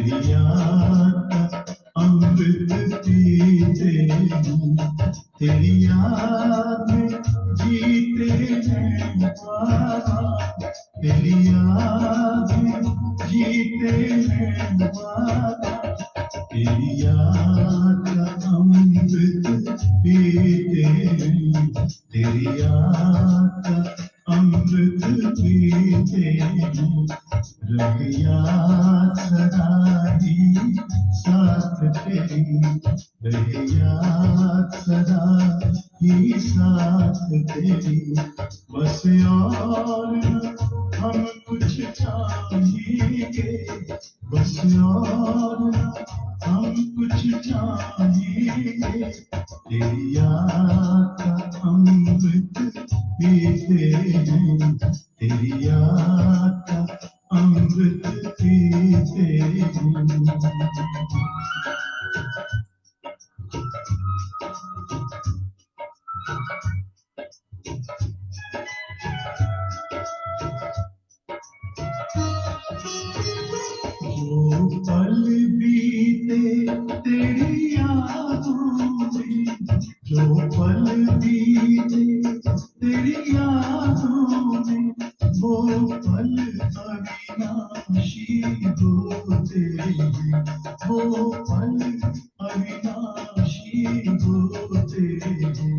तेरी याद का अमृत पीते हैं, तेरी याद में जीते हैं बाबा, तेरी याद में जीते हैं बाबा, तेरी याद का अमृत पीते हैं, तेरी याद का अमृत पीते हैं, रहे याद सदा ही साथ तेरी, रहे याद सदा ही साथ तेरी, बस और न हम कुछ चाहेंगे, बस और न हम कुछ चाहेंगे, तेरी याद का अमृत पीते हैं, तेरी याद का अमृत पीते हैं। जो पल बीते तेरी यादों में, जो पल बीते तेरी यादों में, वो पल अविनाशी होते हैं, वो पल अविनाशी होते हैं,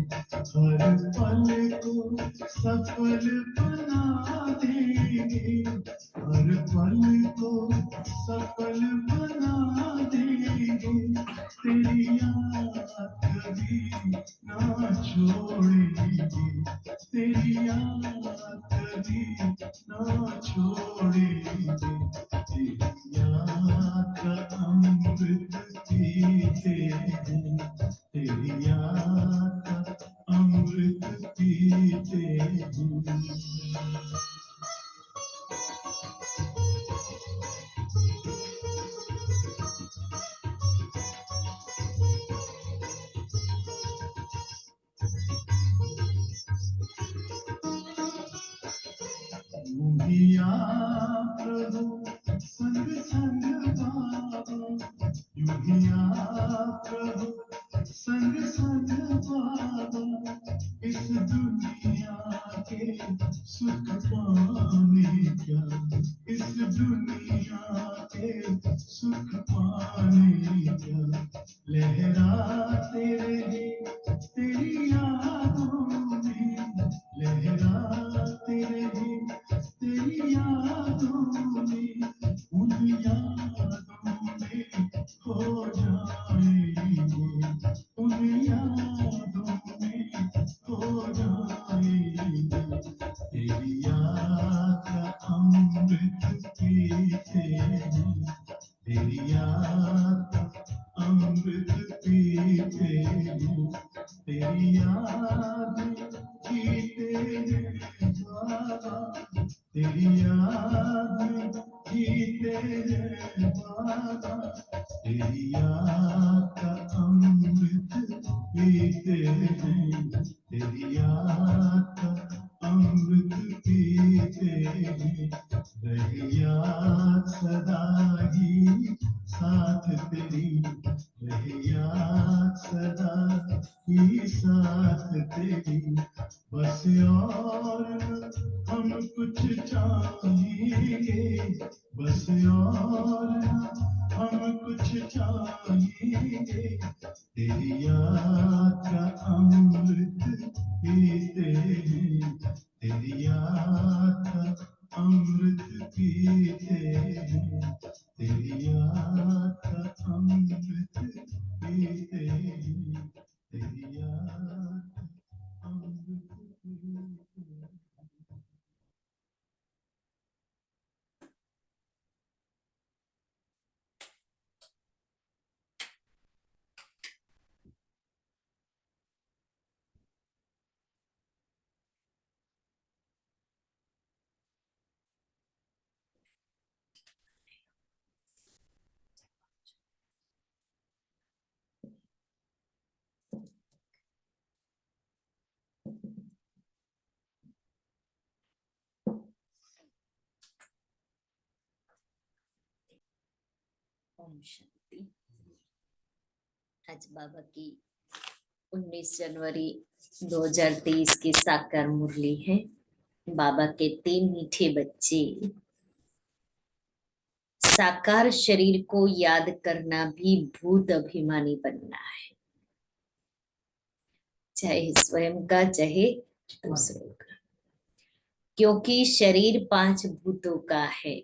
हर पल को सफल बना देंगे, हर पल को सफल बना देंगे, तेरी याद कभी ना छोड़ेंगे, तेरी याद कभी ना छोड़ेंगे, तेरी याद का अमृत पीते हैं, तेरी याद का अमृत पीते हैं। यूहिया प्रभु संग संग बाबा, यूहिया प्रभु संग संग बाबा, इस दुनिया के सुख पाने क्या, इस दुनिया के सुख पाने क्या, लहराते रहे तेरी यादों में, लहराते रहे तेरी यादों में, उन यादों में खो जाएंगे, उन यादों में खो जाएंगे, तेरी याद का अमृत पीते हैं, तेरी याद का अमृत पीते हैं, तेरी याद में जीते हैं बाबा, तेरी याद में जीते हैं बाबा, तेरी याद का अमृत पीते हैं, तेरी याद का अमृत पीते हैं, रहे याद सदा ही साथ तेरी, रहे याद सदा ही साथ तेरी, बस और न हम कुछ चाहेंगे, बस और न हम कुछ चाहेंगे, तेरी याद का अमृत पीते हैं, तेरी याद का अमृत पीते हैं, तेरी याद का अमृत पीते हैं, तेरी याद का अमृत पीते हैं। ओम शांति। आज बाबा की 19 जनवरी 2023 की साकार मुरली है। बाबा के 3 मीठे बच्चे। साकार शरीर को याद करना भी भूत अभिमानी बनना है, चाहे स्वयं का चाहे दूसरों का, क्योंकि शरीर 5 भूतों का है।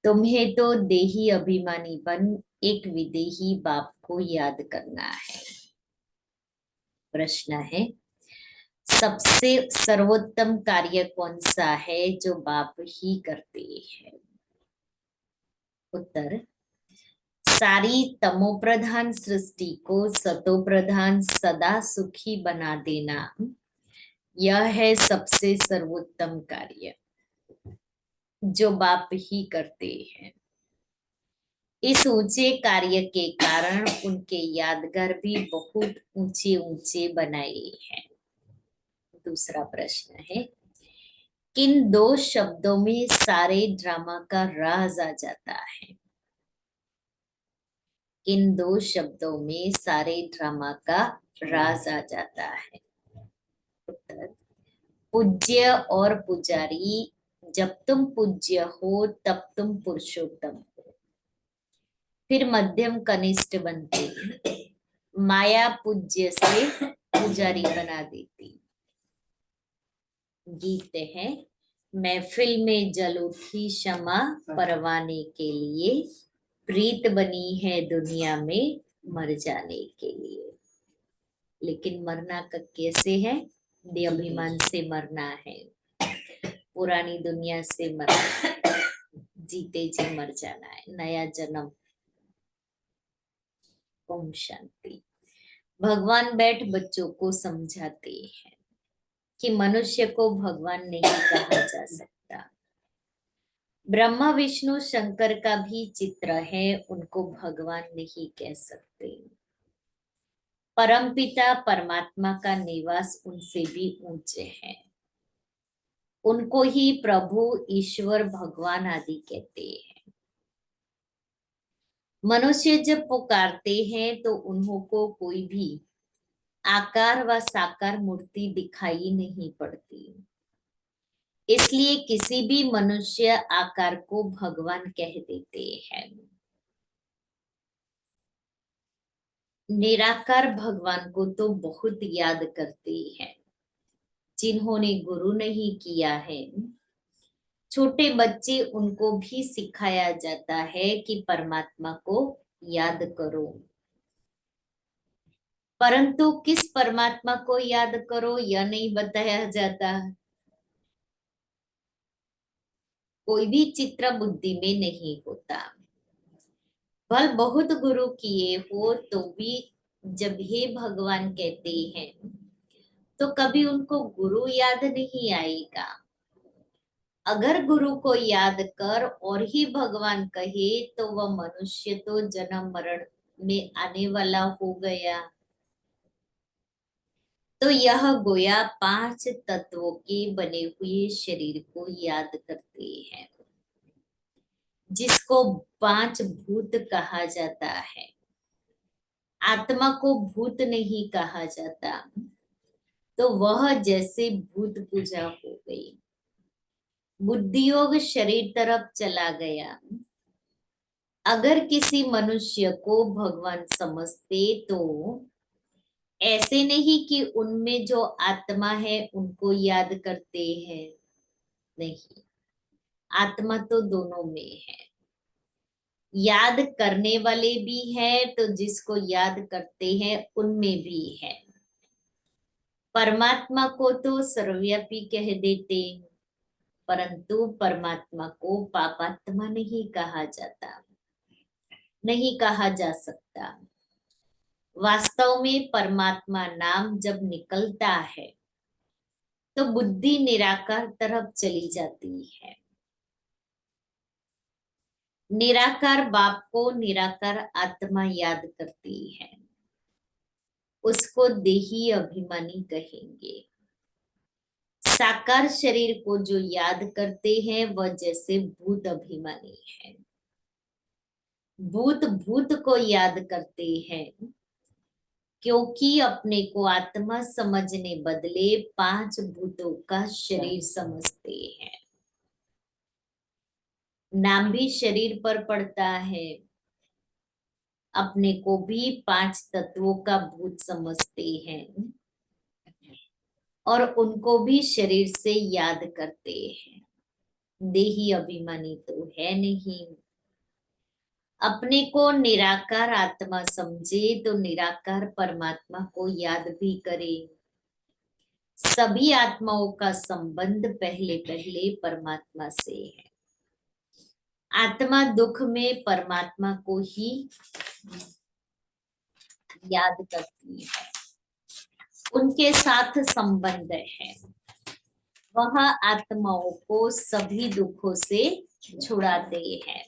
तुम्हें तो देही अभिमानी बन एक विदेही बाप को याद करना है। प्रश्न है, सबसे सर्वोत्तम कार्य कौन सा है जो बाप ही करते हैं? उत्तर, सारी तमोप्रधान सृष्टि को सतोप्रधान सदा सुखी बना देना, यह है सबसे सर्वोत्तम कार्य जो बाप ही करते हैं। इस ऊंचे कार्य के कारण उनके यादगार भी बहुत ऊंचे ऊंचे बनाए हैं। दूसरा प्रश्न है, किन 2 शब्दों में सारे ड्रामा का राज आ जाता है? किन 2 शब्दों में सारे ड्रामा का राज आ जाता है? उत्तर, पूज्य और पुजारी। जब तुम पूज्य हो तब तुम पुरुषोत्तम हो, फिर मध्यम कनिष्ठ बनते, माया पूज्य से पुजारी बना देती। गीत है, महफिल में जल उठी क्षमा परवाने के लिए, प्रीत बनी है दुनिया में मर जाने के लिए। लेकिन मरना का कैसे है? अभिमान से मरना है, पुरानी दुनिया से मरना है, जीते जी मर जाना है, नया जन्म। ओम शांति। भगवान बैठ बच्चों को समझाते हैं कि मनुष्य को भगवान नहीं कहा जा सकता। ब्रह्मा विष्णु शंकर का भी चित्र है, उनको भगवान नहीं कह सकते। परमपिता परमात्मा का निवास उनसे भी ऊंचे है, उनको ही प्रभु ईश्वर भगवान आदि कहते हैं। मनुष्य जब पुकारते हैं तो उन्हों को कोई भी आकार व साकार मूर्ति दिखाई नहीं पड़ती, इसलिए किसी भी मनुष्य आकार को भगवान कह देते हैं। निराकार भगवान को तो बहुत याद करते हैं जिन्होंने गुरु नहीं किया है। छोटे बच्चे उनको भी सिखाया जाता है कि परमात्मा को याद करो, परंतु किस परमात्मा को याद करो यह नहीं बताया जाता। कोई भी चित्र बुद्धि में नहीं होता। भल बहुत गुरु किए हो तो भी जब हे भगवान कहते हैं तो कभी उनको गुरु याद नहीं आएगा। अगर गुरु को याद कर और ही भगवान कहे तो वह मनुष्य तो जन्म मरण में आने वाला हो गया। तो यह गोया 5 तत्वों के बने हुए शरीर को याद करते हैं, जिसको 5 भूत कहा जाता है। आत्मा को भूत नहीं कहा जाता, तो वह जैसे भूत पूजा हो गई। बुद्धि योग शरीर तरफ चला गया। अगर किसी मनुष्य को भगवान समझते तो ऐसे नहीं कि उनमें जो आत्मा है उनको याद करते हैं, नहीं, आत्मा तो दोनों में है। याद करने वाले भी हैं तो जिसको याद करते हैं उनमें भी है। परमात्मा को तो सर्वव्यापी कह देते, परंतु परमात्मा को पापात्मा नहीं कहा जाता, नहीं कहा जा सकता। वास्तव में परमात्मा नाम जब निकलता है तो बुद्धि निराकार तरफ चली जाती है। निराकार बाप को निराकार आत्मा याद करती है, उसको देही अभिमानी कहेंगे। साकार शरीर को जो याद करते हैं वह जैसे भूत अभिमानी है। भूत भूत को याद करते हैं, क्योंकि अपने को आत्मा समझने बदले पांच भूतों का शरीर समझते हैं। नाम भी शरीर पर पड़ता है, अपने को भी पांच तत्वों का भूत समझते हैं और उनको भी शरीर से याद करते हैं। देही अभिमानी तो है नहीं। अपने को निराकार आत्मा समझे तो निराकार परमात्मा को याद भी करे। सभी आत्माओं का संबंध पहले पहले परमात्मा से है। आत्मा दुख में परमात्मा को ही याद करती है, उनके साथ संबंध है। वह आत्माओं को सभी दुखों से छुड़ाते हैं।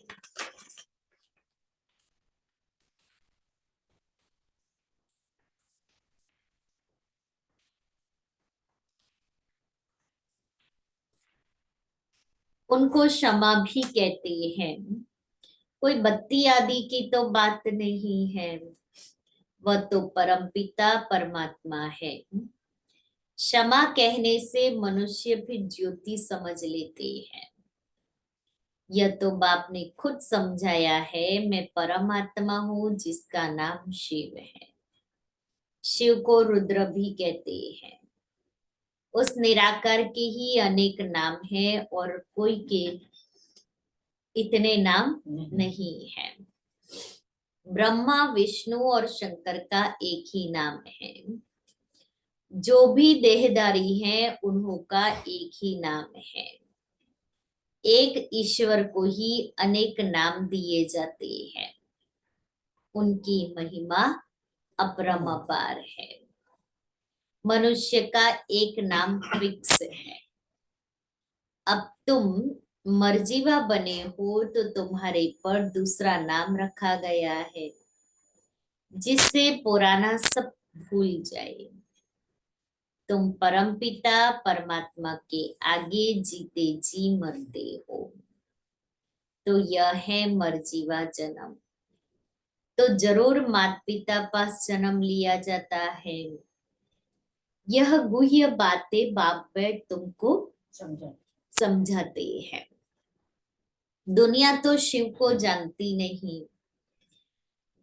उनको क्षमा भी कहते हैं। कोई बत्ती आदि की तो बात नहीं है, वह तो परमपिता परमात्मा है। क्षमा कहने से मनुष्य भी ज्योति समझ लेते हैं। यह तो बाप ने खुद समझाया है, मैं परमात्मा हूँ जिसका नाम शिव है। शिव को रुद्र भी कहते हैं। उस निराकार के ही अनेक नाम हैं और कोई के इतने नाम नहीं है। ब्रह्मा विष्णु और शंकर का एक ही नाम है। जो भी देहधारी हैं उन्हों का एक ही नाम है। एक ईश्वर को ही अनेक नाम दिए जाते हैं। उनकी महिमा अपरंपार है। मनुष्य का एक नाम फिक्स है। अब तुम मर्जीवा बने हो तो तुम्हारे पर दूसरा नाम रखा गया है, जिससे पुराना सब भूल जाए। तुम परमपिता परमात्मा के आगे जीते जी मरते हो। तो यह है मर्जीवा जन्म। तो जरूर माता पिता पास जन्म लिया जाता है। यह गुह्य बातें बाप बैठ तुमको समझाते हैं। दुनिया तो शिव को जानती नहीं,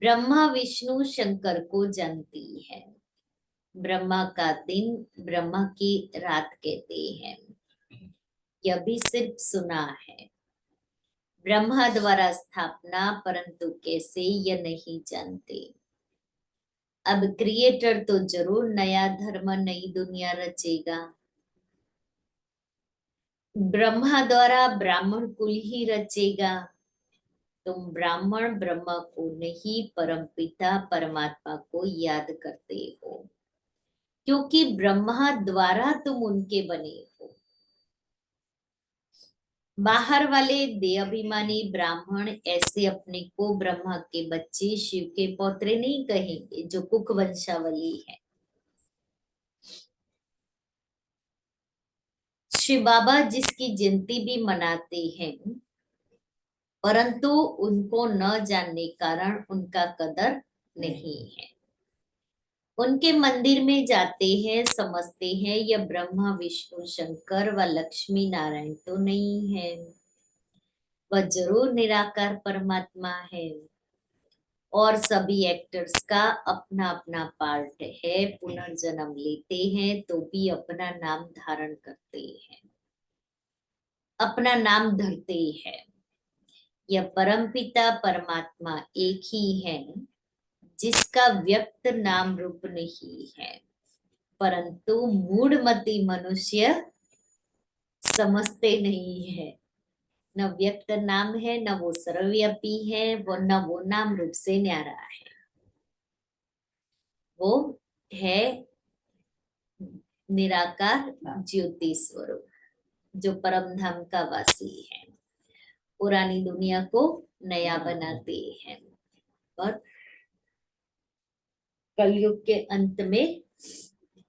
ब्रह्मा विष्णु शंकर को जानती है। ब्रह्मा का दिन ब्रह्मा की रात कहते हैं, यह भी सिर्फ सुना है। ब्रह्मा द्वारा स्थापना, परंतु कैसे यह नहीं जानते। अब क्रिएटर तो जरूर नया धर्म नई दुनिया रचेगा। ब्रह्मा द्वारा ब्राह्मण कुल ही रचेगा। तुम ब्राह्मण ब्रह्मा को नहीं परमपिता परमात्मा को याद करते हो, क्योंकि ब्रह्मा द्वारा तुम उनके बने हो। बाहर वाले देहाभिमानी ब्राह्मण ऐसे अपने को ब्रह्मा के बच्चे शिव के पौत्रे नहीं कहेंगे, जो कुक वंशावली है। शिव बाबा जिसकी जयंती भी मनाते हैं, परंतु उनको न जानने कारण उनका कदर नहीं है। उनके मंदिर में जाते हैं, समझते हैं यह ब्रह्मा विष्णु शंकर व लक्ष्मी नारायण तो नहीं है, वह जरूर निराकार परमात्मा है। और सभी एक्टर्स का अपना अपना पार्ट है। पुनर्जन्म लेते हैं तो भी अपना नाम धारण करते हैं, अपना नाम धरते हैं। यह परमपिता परमात्मा एक ही है, जिसका व्यक्त नाम रूप नहीं है, परंतु मूढ़मती मनुष्य समझते नहीं है। न व्यक्त नाम है, न वो सर्वव्यापी है, न वो नाम रूप से न्यारा है। वो है निराकार ज्योति स्वरूप, जो परम धाम का वासी है। पुरानी दुनिया को नया बनाते हैं और कलयुग के अंत में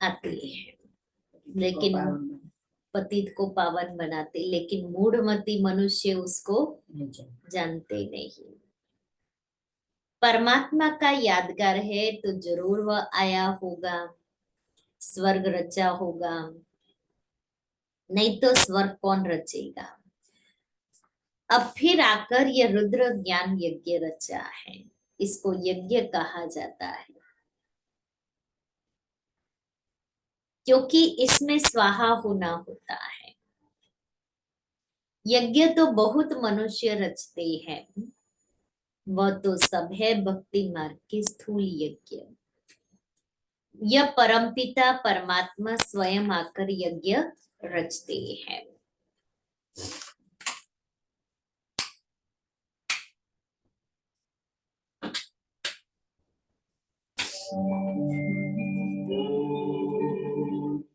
आते हैं, लेकिन पतित को पावन बनाते, लेकिन मूढ़मती मनुष्य उसको जानते नहीं। परमात्मा का यादगार है तो जरूर वह आया होगा, स्वर्ग रचा होगा, नहीं तो स्वर्ग कौन रचेगा। अब फिर आकर ये रुद्र ज्ञान यज्ञ रचा है, इसको यज्ञ कहा जाता है, क्योंकि इसमें स्वाहा होना होता है। यज्ञ तो बहुत मनुष्य रचते हैं, वह तो सब है भक्ति मार्ग के स्थूल यज्ञ। यह परमपिता परमात्मा स्वयं आकर यज्ञ रचते हैं।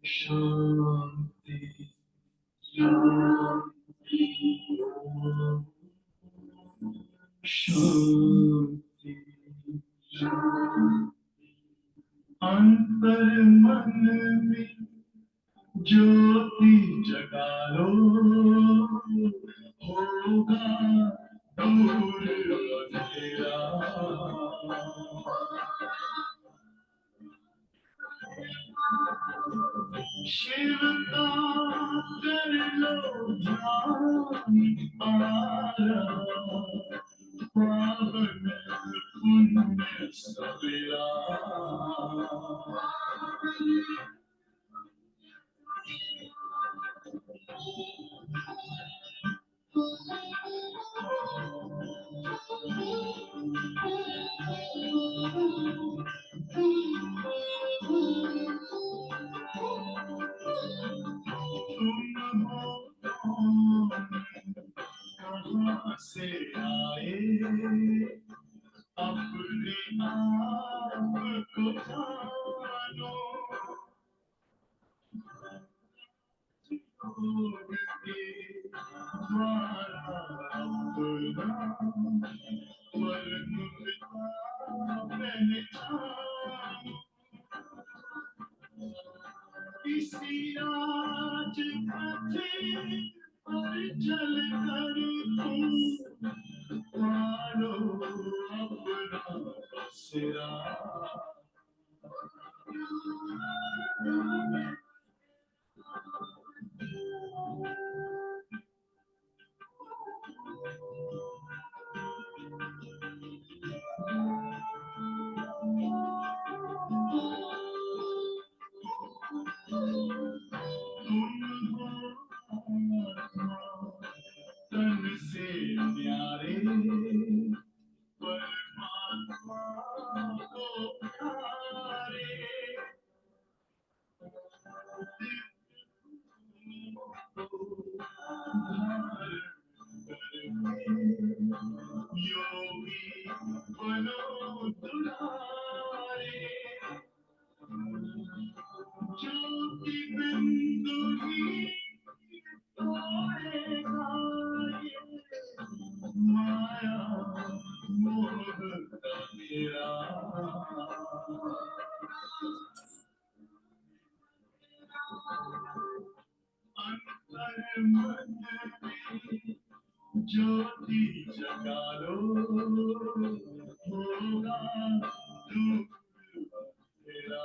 शांति शांति शांति अंतर मन में ज्योति जगा लो, होगा दूर अंधेरा। शिव का कर लो ध्यान, आरा पावन पुण्य सवेरा। तुम हो कौन, कहाँ से आए, अपने आप को जानो। के द्वारा अपना वर्ण पिता पहचानो। इसी राज पथे पर चल कर तुम मानो अपना बसेरा। तुम हो आत्मा तन से न्यारे, परमात्मा को प्यारे। योगी बनो दुलारे, ज्योति बिंदु ही तोड़ेगा ये माया मोह का घेरा। अंतर मन में ज्योति जगा लो, होगा दूर अंधेरा।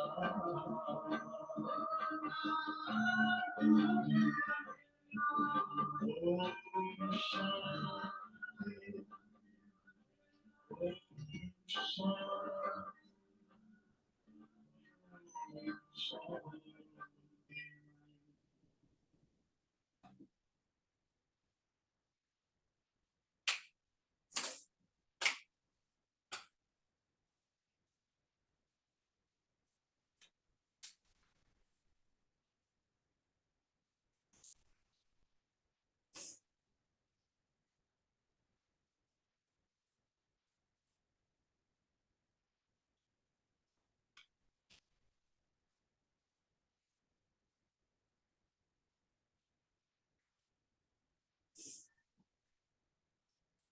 ओम शांति ओम शांति।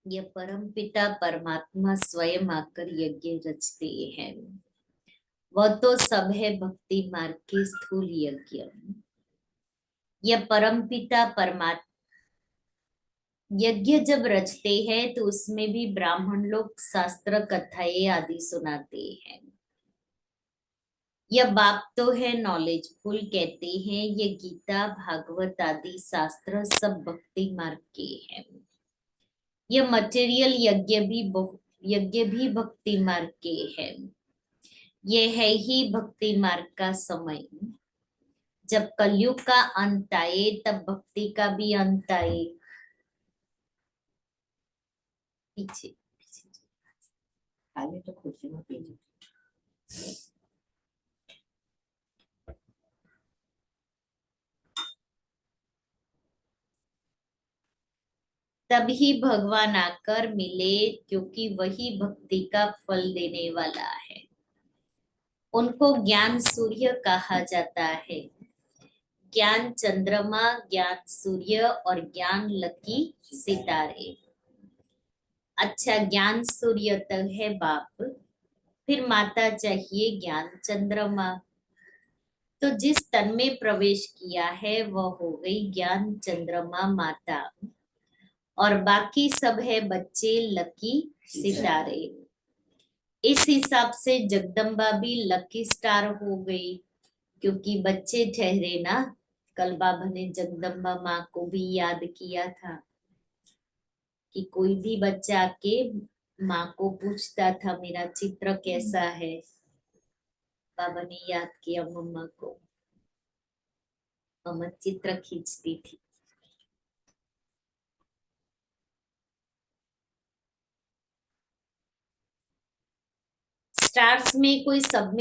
ये परम पिता परमात्मा स्वयं आकर यज्ञ रचते हैं, वह तो सब है भक्ति मार्ग के स्थूल यज्ञ। यह परम पिता परमात्मा यज्ञ जब रचते हैं तो उसमें भी ब्राह्मण लोग शास्त्र कथाएं आदि सुनाते हैं। यह बात तो है नॉलेजफुल, कहते हैं ये गीता भागवत आदि शास्त्र सब भक्ति मार्ग के हैं। यह मटेरियल यज्ञ भी भक्ति मार्ग के हैं। ये है ही भक्ति मार्ग का समय। जब कलयुग का अंत आए तब भक्ति का भी अंत आए। पीछे पीछे आगे तो कुर्सी में पीछे तभी भगवान आकर मिले, क्योंकि वही भक्ति का फल देने वाला है। उनको ज्ञान सूर्य कहा जाता है। ज्ञान चंद्रमा, ज्ञान सूर्य और ज्ञान लकी सितारे। अच्छा, ज्ञान सूर्य तक है बाप, फिर माता चाहिए ज्ञान चंद्रमा। तो जिस तन में प्रवेश किया है वह हो गई ज्ञान चंद्रमा माता, और बाकी सब है बच्चे लकी सितारे। इस हिसाब से जगदम्बा भी लकी स्टार हो गई, क्योंकि बच्चे ठहरे ना। कल बाबा ने जगदम्बा माँ को भी याद किया था कि कोई भी बच्चा आके माँ को पूछता था मेरा चित्र कैसा है। बाबा ने याद किया मम्मा को, मम्मा चित्र खींचती थी। स्टार्स में कोई सब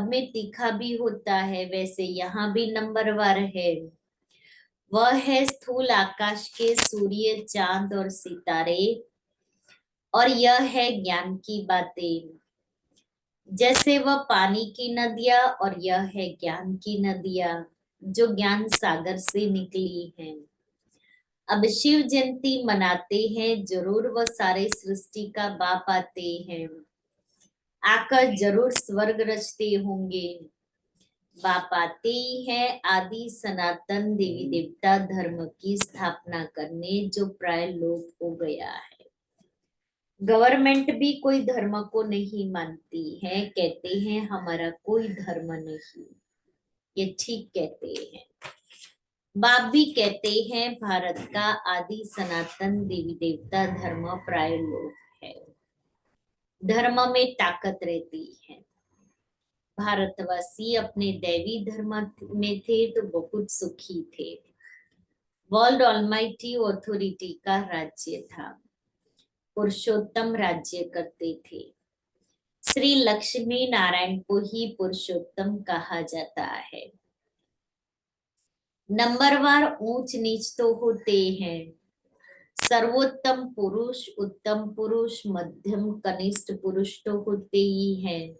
में तीखा भी होता है, वैसे यहाँ भी नंबरवार है। वह है स्थूल आकाश के सूर्य चांद और सितारे, और यह है ज्ञान की बातें। जैसे वह पानी की नदियां और यह है ज्ञान की नदियां, जो ज्ञान सागर से निकली हैं। अब शिव जयंती मनाते हैं, जरूर वह सारे सृष्टि का बाप आते हैं। आकर जरूर स्वर्ग रचते होंगे। बाप आते ही है आदि सनातन देवी देवता धर्म की स्थापना करने, जो प्राय लोप हो गया है। गवर्नमेंट भी कोई धर्म को नहीं मानती है, कहते हैं हमारा कोई धर्म नहीं। ये ठीक कहते हैं। बाप भी कहते हैं भारत का आदि सनातन देवी देवता धर्म प्राय लोप है। धर्म में ताकत रहती है। भारतवासी अपने दैवी धर्म में थे तो बहुत सुखी थे। वर्ल्ड ऑलमाइटी ऑथोरिटी का राज्य था। पुरुषोत्तम राज्य करते थे। श्री लक्ष्मी नारायण को ही पुरुषोत्तम कहा जाता है। नंबरवार ऊंच नीच तो होते हैं। सर्वोत्तम पुरुष, उत्तम पुरुष, मध्यम कनिष्ठ पुरुष तो होते ही हैं।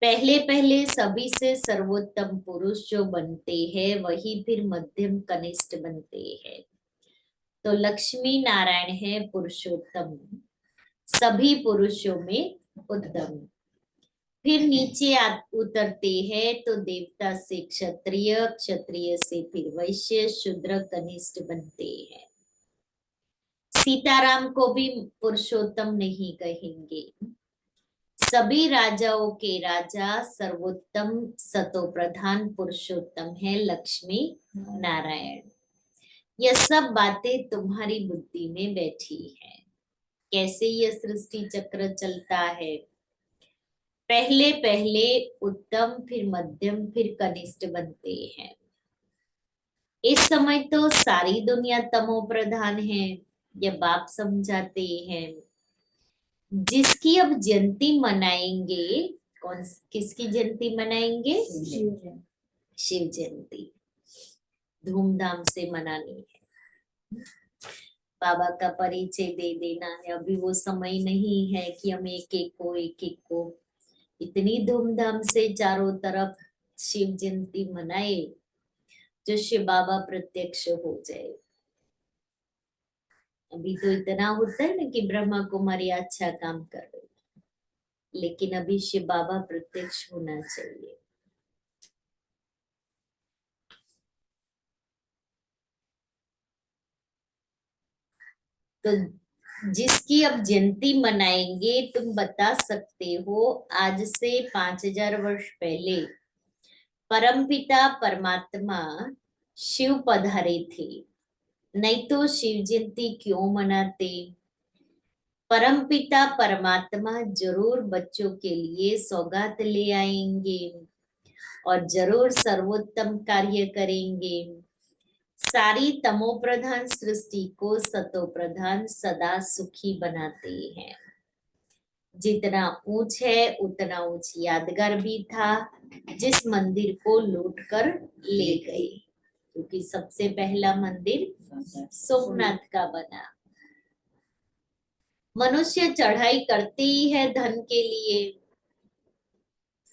पहले पहले सभी से सर्वोत्तम पुरुष जो बनते हैं वही फिर मध्यम कनिष्ठ बनते हैं। तो लक्ष्मी नारायण है पुरुषोत्तम, सभी पुरुषों में उत्तम। फिर नीचे उतरते हैं तो देवता से क्षत्रिय, क्षत्रिय से फिर वैश्य, शूद्र, कनिष्ठ बनते हैं। सीताराम को भी पुरुषोत्तम नहीं कहेंगे। सभी राजाओं के राजा सर्वोत्तम सतो प्रधान पुरुषोत्तम है लक्ष्मी नारायण। यह सब बातें तुम्हारी बुद्धि में बैठी है। कैसे यह सृष्टि चक्र चलता है। पहले पहले उत्तम, फिर मध्यम, फिर कनिष्ठ बनते हैं। इस समय तो सारी दुनिया तमो प्रधान है, यह बाप समझाते हैं। जिसकी अब जयंती मनाएंगे, किसकी जयंती मनाएंगे? शिव जयंती धूमधाम से मनानी है। बाबा का परिचय दे देना है। अभी वो समय नहीं है कि हम एक एक को इतनी धूमधाम से चारों तरफ शिव जयंती मनाए जो शिव बाबा प्रत्यक्ष हो जाए। अभी तो इतना होता है ना कि ब्रह्मा कुमारी अच्छा काम कर रही, लेकिन अभी शिव बाबा प्रत्यक्ष होना चाहिए। तो जिसकी अब जयंती मनाएंगे, तुम बता सकते हो आज से 5000 वर्ष पहले परमपिता परमात्मा शिव पधारे थे, नहीं तो शिव जयंती क्यों मनाते। परमपिता परमात्मा जरूर बच्चों के लिए सौगात ले आएंगे और जरूर सर्वोत्तम कार्य करेंगे। सारी तमोप्रधान सृष्टि को सतोप्रधान सदा सुखी बनाते हैं। जितना ऊंच है उतना ऊंच यादगार भी था, जिस मंदिर को लूट कर ले गए, क्योंकि सबसे पहला मंदिर सोमनाथ का बना। मनुष्य चढ़ाई करते ही है धन के लिए,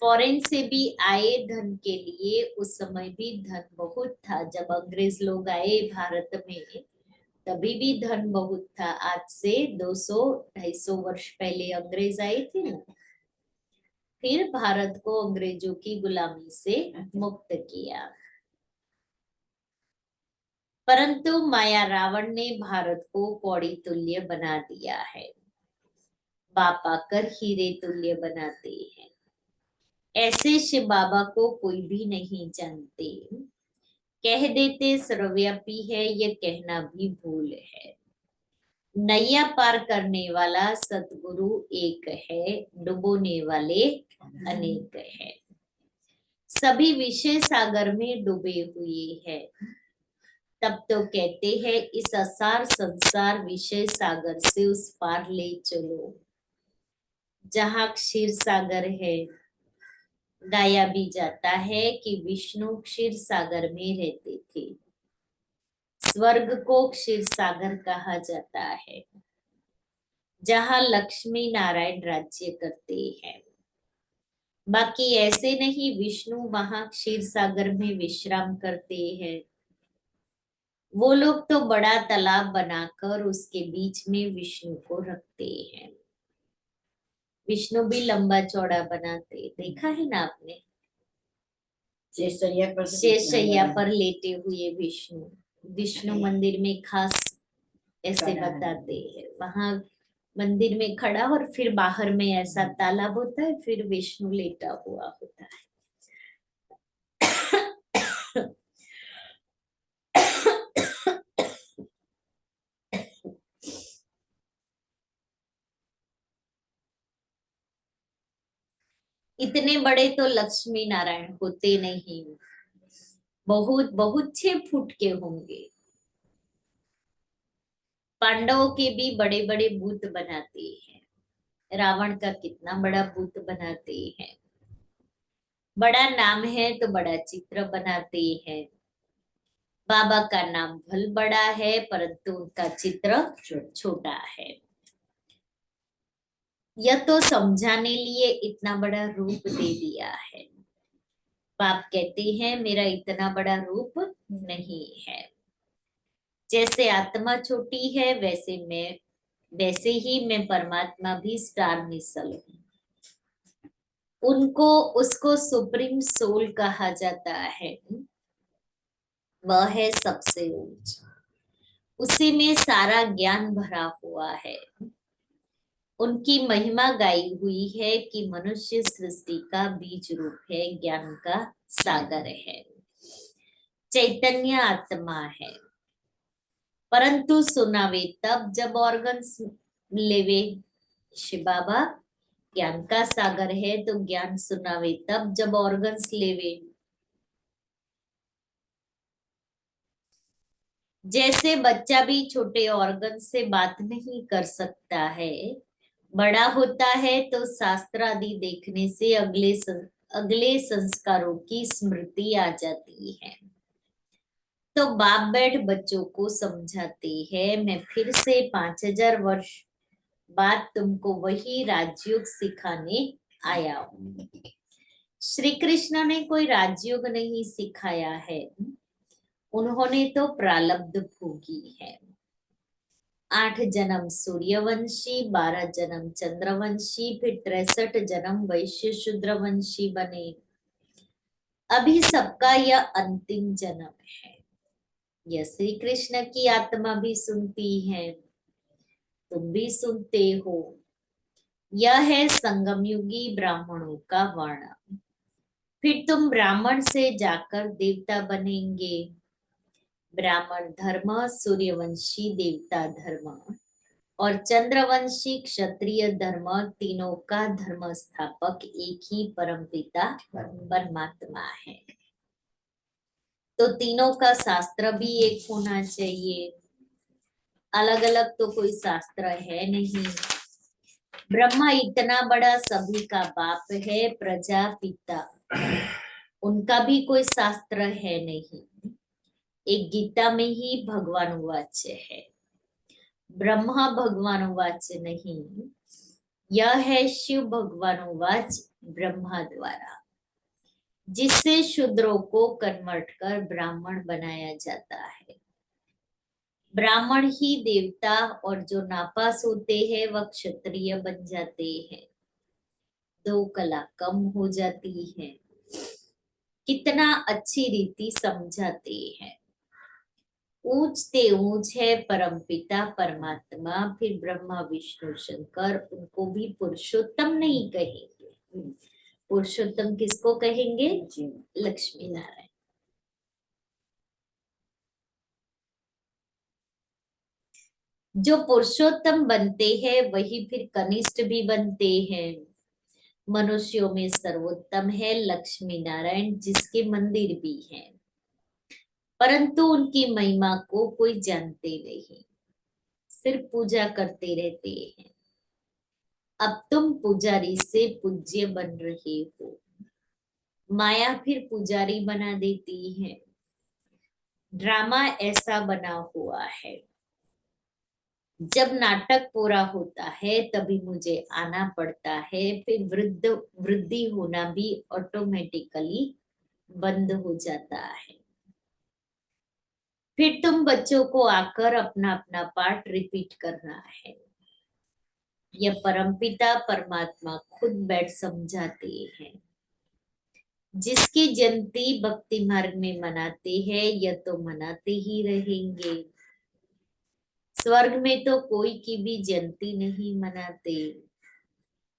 फॉरेन से भी आए धन के लिए। उस समय भी धन बहुत था, जब अंग्रेज लोग आए भारत में तभी भी धन बहुत था। आज से 200-250 वर्ष पहले अंग्रेज आए थे ना, फिर भारत को अंग्रेजों की गुलामी से मुक्त किया। परंतु माया रावण ने भारत को कौड़ी तुल्य बना दिया है। बाप आकर हीरे तुल्य बनाते हैं। ऐसे शिव बाबा को कोई भी नहीं जानते। कह देते सर्वव्यापी है, ये कहना भी भूल है। नैया पार करने वाला सतगुरु एक है, डुबोने वाले अनेक है। सभी विषय सागर में डूबे हुए हैं। तब तो कहते हैं इस असार संसार विषय सागर से उस पार ले चलो, जहाँ क्षीर सागर है। गाया भी जाता है कि विष्णु क्षीर सागर में रहते थे। स्वर्ग को क्षीर सागर कहा जाता है, जहाँ लक्ष्मी नारायण राज्य करते हैं। बाकी ऐसे नहीं विष्णु वहां क्षीर सागर में विश्राम करते हैं। वो लोग तो बड़ा तालाब बनाकर उसके बीच में विष्णु को रखते हैं। विष्णु भी लंबा चौड़ा बनाते, देखा है ना आपने, शेषैया पर लेटे हुए विष्णु। विष्णु मंदिर में खास ऐसे बताते हैं, वहां मंदिर में खड़ा और फिर बाहर में ऐसा तालाब होता है, फिर विष्णु लेटा हुआ होता है। इतने बड़े तो लक्ष्मी नारायण होते नहीं, बहुत बहुत 6 फुट के होंगे। पांडवों के भी बड़े बड़े भूत बनाते हैं। रावण का कितना बड़ा भूत बनाते हैं। बड़ा नाम है तो बड़ा चित्र बनाते हैं। बाबा का नाम भल बड़ा है, परंतु उनका चित्र छोटा है। यह तो समझाने लिए इतना बड़ा रूप दे दिया है। बाप कहते हैं मेरा इतना बड़ा रूप नहीं है। जैसे आत्मा छोटी है वैसे ही मैं परमात्मा भी स्टार मिसल हूँ। उसको सुप्रीम सोल कहा जाता है। वह है सबसे ऊंचा, उसी में सारा ज्ञान भरा हुआ है। उनकी महिमा गाई हुई है कि मनुष्य सृष्टि का बीज रूप है, ज्ञान का सागर है, चैतन्य आत्मा है। परंतु सुनावे तब जब ऑर्गन्स लेवे। शिव बाबा ज्ञान का सागर है तो ज्ञान सुनावे तब जब ऑर्गन्स लेवे। जैसे बच्चा भी छोटे ऑर्गन से बात नहीं कर सकता है, बड़ा होता है तो शास्त्र आदि देखने से अगले संस्कारों की स्मृति आ जाती है। तो बाप बैठ बच्चों को समझाते हैं, मैं फिर से 5000 वर्ष बाद तुमको वही राजयोग सिखाने आया हूँ। श्री कृष्ण ने कोई राजयोग नहीं सिखाया है, उन्होंने तो प्रारब्ध भोगी है। 8 जन्म सूर्यवंशी, 12 जन्म चंद्रवंशी, फिर 63 जन्म वैश्य शूद्रवंशी बने। अभी सबका यह अंतिम जन्म है। यह श्री कृष्ण की आत्मा भी सुनती है। तुम भी सुनते हो। यह है संगम युगी ब्राह्मणों का वर्ण। फिर तुम ब्राह्मण से जाकर देवता बनेंगे। ब्राह्मण धर्म, सूर्यवंशी देवता धर्म और चंद्रवंशी क्षत्रिय धर्म, तीनों का धर्म स्थापक एक ही परमपिता परमात्मा है। तो तीनों का शास्त्र भी एक होना चाहिए, अलग अलग तो कोई शास्त्र है नहीं। ब्रह्मा इतना बड़ा सभी का बाप है, प्रजापिता उनका भी कोई शास्त्र है नहीं। एक गीता में ही भगवान वाच्य है, ब्रह्मा भगवान वाच्य नहीं। यह है शिव भगवान वाच ब्रह्मा द्वारा, जिससे शूद्रों को कन्वर्ट कर ब्राह्मण बनाया जाता है। ब्राह्मण ही देवता और जो नापास होते हैं वह क्षत्रिय बन जाते हैं। 2 कला कम हो जाती है। कितना अच्छी रीति समझाते हैं। ऊंचते ऊंच है परमपिता परमात्मा, फिर ब्रह्मा विष्णु शंकर, उनको भी पुरुषोत्तम नहीं कहेंगे। पुरुषोत्तम किसको कहेंगे? लक्ष्मी नारायण। जो पुरुषोत्तम बनते हैं वही फिर कनिष्ठ भी बनते हैं। मनुष्यों में सर्वोत्तम है लक्ष्मी नारायण, जिसके मंदिर भी हैं, परंतु उनकी महिमा को कोई जानते नहीं, सिर्फ पूजा करते रहते हैं। अब तुम पुजारी से पूज्य बन रहे हो। माया फिर पुजारी बना देती है। ड्रामा ऐसा बना हुआ है, जब नाटक पूरा होता है तभी मुझे आना पड़ता है, फिर वृद्धि होना भी ऑटोमेटिकली बंद हो जाता है। फिर तुम बच्चों को आकर अपना अपना पार्ट रिपीट करना है। यह परमपिता परमात्मा खुद बैठ समझाते हैं। जिसकी जयंती भक्ति मार्ग में मनाते हैं, यह तो मनाते ही रहेंगे। स्वर्ग में तो कोई की भी जयंती नहीं मनाते।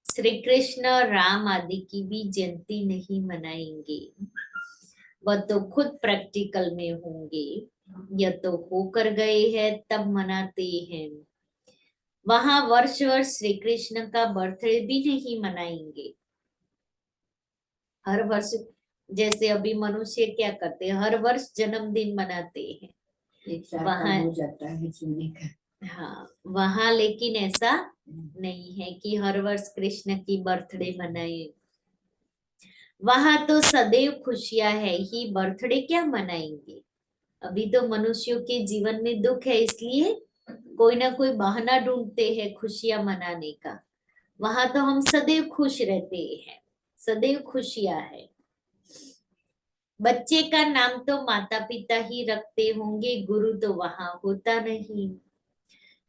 श्री कृष्ण राम आदि की भी जयंती नहीं मनाएंगे। वह तो खुद प्रैक्टिकल में होंगे। यह तो होकर गए हैं तब मनाते हैं। वहां वर्ष वर्ष श्री कृष्ण का बर्थडे भी नहीं मनाएंगे। हर वर्ष, जैसे अभी मनुष्य क्या करते हैं, हर वर्ष जन्मदिन मनाते हैं। एक साल वहाँ कम हो जाता है जीने का। हाँ, वहां लेकिन ऐसा नहीं है कि हर वर्ष कृष्ण की बर्थडे मनाए। वहां तो सदैव खुशियां है ही, बर्थडे क्या मनाएंगे। अभी तो मनुष्यों के जीवन में दुख है, इसलिए कोई ना कोई बहाना ढूंढते हैं खुशियां मनाने का। वहां तो हम सदैव खुश रहते हैं, सदैव खुशियां है। बच्चे का नाम तो माता पिता ही रखते होंगे, गुरु तो वहां होता नहीं।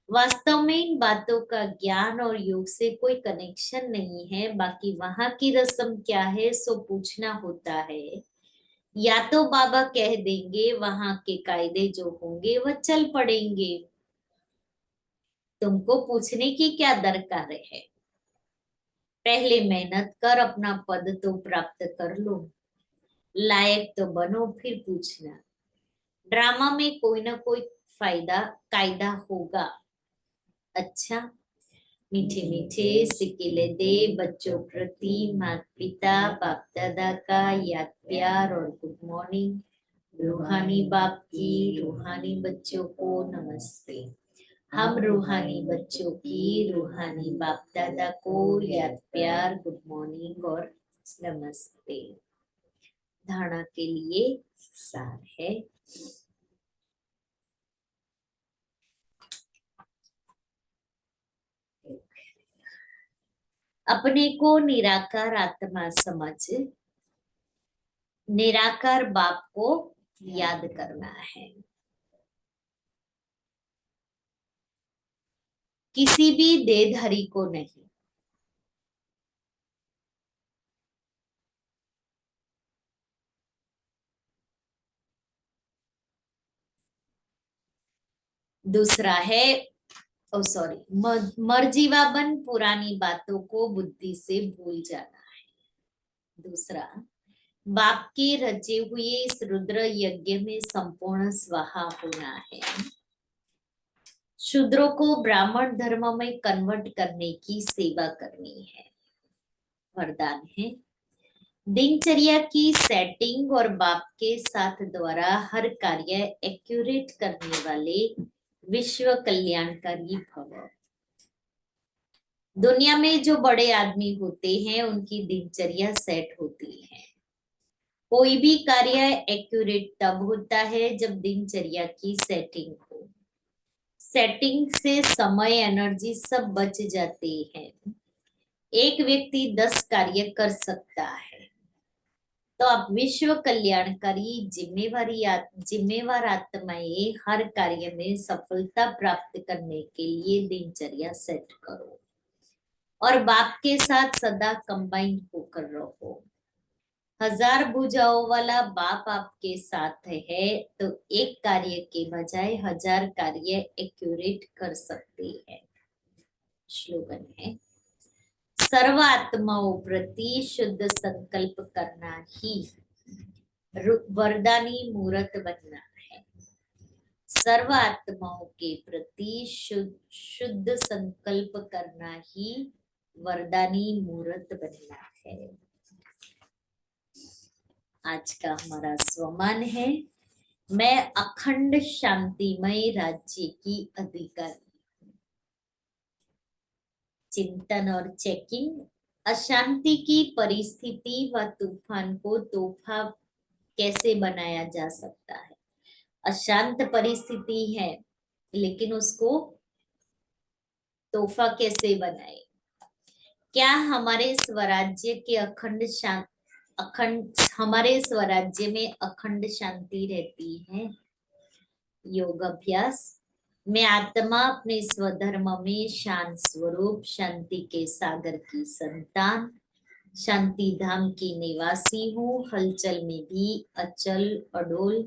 वास्तव में इन बातों का ज्ञान और योग से कोई कनेक्शन नहीं है। बाकी वहां की रस्म क्या है सो पूछना होता है। या तो बाबा कह देंगे, वहां के कायदे जो होंगे वह चल पड़ेंगे। तुमको पूछने की क्या दरकार है। पहले मेहनत कर, अपना पद तो प्राप्त कर लो, लायक तो बनो, फिर पूछना। ड्रामा में कोई ना कोई फायदा कायदा होगा। अच्छा, मीठे मीठे सिकिले दे बच्चों प्रति माता पिता बाप दादा का याद प्यार और गुड मॉर्निंग। रूहानी बाप की रूहानी बच्चों को नमस्ते। हम रूहानी बच्चों की रूहानी बाप दादा को याद प्यार गुड मॉर्निंग और नमस्ते। धारणा के लिए सार है। अपने को निराकार आत्मा समझ निराकार बाप को याद करना है। किसी भी देहधारी को नहीं। दूसरा है सॉरी, मर्जीवाबन पुरानी बातों को बुद्धि से भूल जाना है। दूसरा, बाप के रचे हुए इस रुद्र यज्ञ में संपूर्ण स्वाहा होना है। शूद्रों को ब्राह्मण धर्म में कन्वर्ट करने की सेवा करनी है। वरदान है, दिनचर्या की सेटिंग और बाप के साथ द्वारा हर कार्य एक्यूरेट करने वाले विश्व कल्याणकारी भव। दुनिया में जो बड़े आदमी होते हैं उनकी दिनचर्या सेट होती है। कोई भी कार्य एक्यूरेट तब होता है जब दिनचर्या की सेटिंग हो। सेटिंग से समय, एनर्जी सब बच जाते हैं। एक व्यक्ति 10 कार्य कर सकता है, तो आप विश्व कल्याणकारी जिम्मेवार आत्माएं हर कार्य में सफलता प्राप्त करने के लिए दिनचर्या सेट करो और बाप के साथ सदा कंबाइन होकर रहो। 1000 भुजाओं वाला बाप आपके साथ है तो एक कार्य के बजाय 1000 कार्य एक्यूरेट कर सकते हैं। श्लोगन है, सर्व आत्माओं प्रति शुद्ध संकल्प करना ही वरदानी मूर्त बनना है। सर्व आत्माओं के प्रति शुद्ध संकल्प करना ही वरदानी मूर्त बनना है। आज का हमारा स्वमान है, मैं अखंड शांतिमय राज्य की अधिकारी। चिंतन और चेकिंग, अशांति की परिस्थिति व तूफान को तोहफा कैसे बनाया जा सकता है। अशांत परिस्थिति है लेकिन उसको तोहफा कैसे बनाए। क्या हमारे स्वराज्य के हमारे स्वराज्य में अखंड शांति रहती है। योग अभ्यास, मैं आत्मा अपने स्वधर्म में शांत स्वरूप, शांति के सागर की संतान, शांति धाम की निवासी हूँ। हलचल में भी अचल अडोल,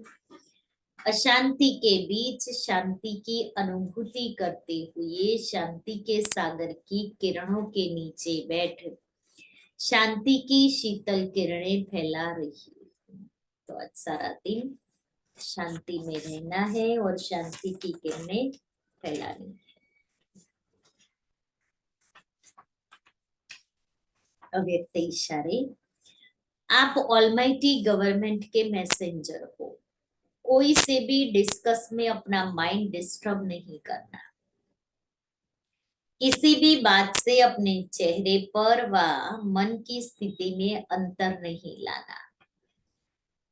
अशांति के बीच शांति की अनुभूति करते हुए शांति के सागर की किरणों के नीचे बैठ शांति की शीतल किरणें फैला रही। तो आज सारा दिन शांति में रहना है और शांति की किरणें फैलानी है। अव्यक्त इशारे, आप ऑलमाइटी गवर्नमेंट के मैसेंजर हो। कोई से भी डिस्कस में अपना माइंड डिस्टर्ब नहीं करना। किसी भी बात से अपने चेहरे पर व मन की स्थिति में अंतर नहीं लाना।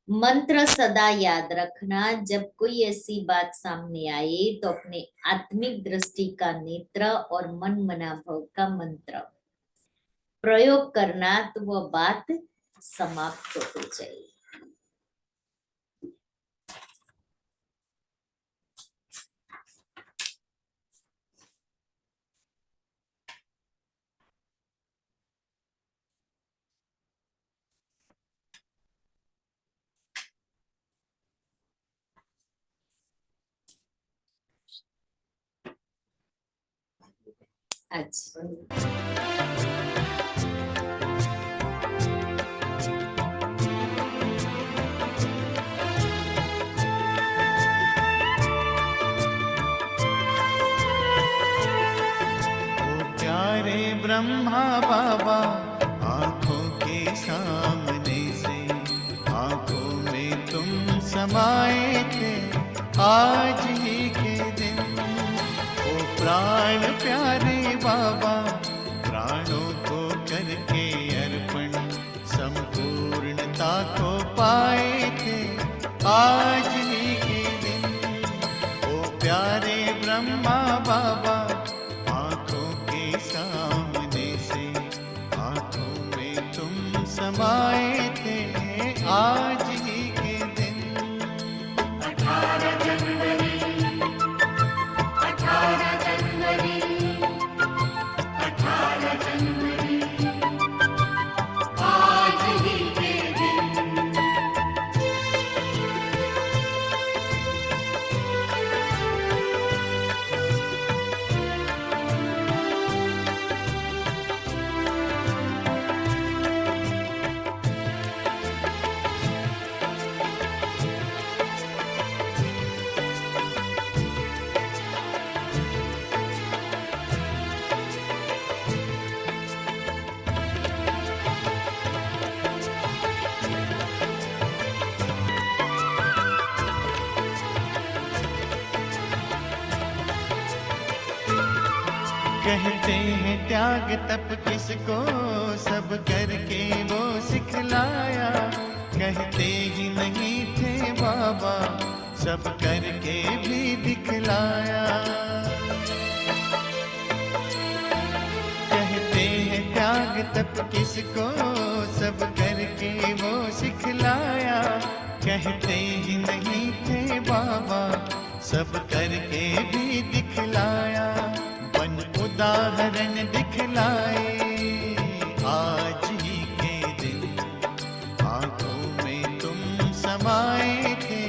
मंत्र सदा याद रखना, जब कोई ऐसी बात सामने आए तो अपने आत्मिक दृष्टि का नेत्र और मन मनाभव का मंत्र प्रयोग करना, तो वह बात समाप्त हो जाएगी। अच्छा, प्यारे ब्रह्मा बाबा आंखों के सामने से आंखों में तुम समाए थे आज ही के दिन। ओ प्राण प्यारे बाबा, प्राणों को करके अर्पण संपूर्णता को पाए थे आज ही के दिन। ओ प्यारे ब्रह्मा बाबा, सामने से आंखों में तुम समाए थे आज ही के दिन। 18 जनवरी 18 जनवरी 18 जनवरी आज ही के दिन। कहते हैं त्याग तप किसको, सब करके वो सिखलाया। कहते ही नहीं थे बाबा, सब करके भी दिखलाया। कहते हैं त्याग तप किसको, सब करके वो सिखलाया। कहते ही नहीं थे बाबा, सब करके भी दिखलाया। बन उदाहरण दिखलाए आज ही के दिन, आंखों में तुम समाए थे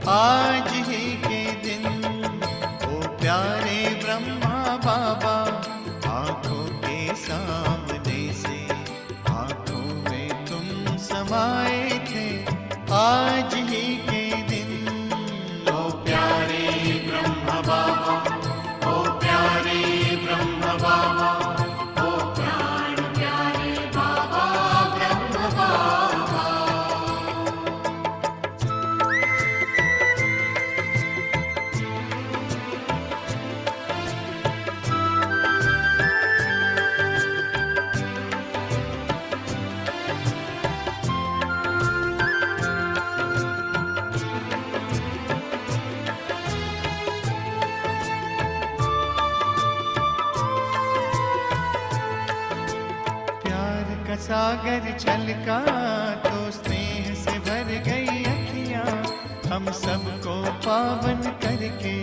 आज ही के दिन। ओ प्यारे ब्रह्मा बाबा, आंखों के सामने से आंखों में तुम समाए थे आज ही के दिन। ओ प्यारे ब्रह्मा बाबा, ओ प्यारे ब्रह्मा बाबा, ओ प्राण प्यारे बाबा ब्रह्म बाबा। प्यार का सागर छलका तो स्नेह से भर गई अखियां। हम सबको पावन करके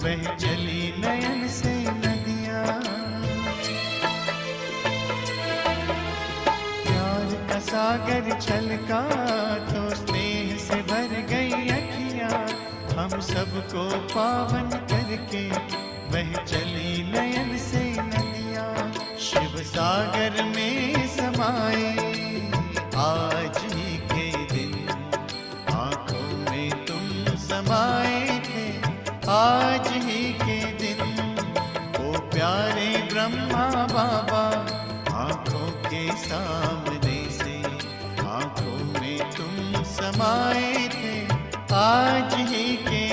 बह चली नयन से नदियां। प्यार का सागर छलका तो स्नेह से भर गई अखियां। हम सबको पावन करके बह चली नयन से नदियां। शिव सागर में समाए आज ही के दिन, आंखों में तुम समाए थे आज ही के दिन। ओ प्यारे ब्रह्मा बाबा, आंखों के सामने से आंखों में तुम समाए थे आज ही के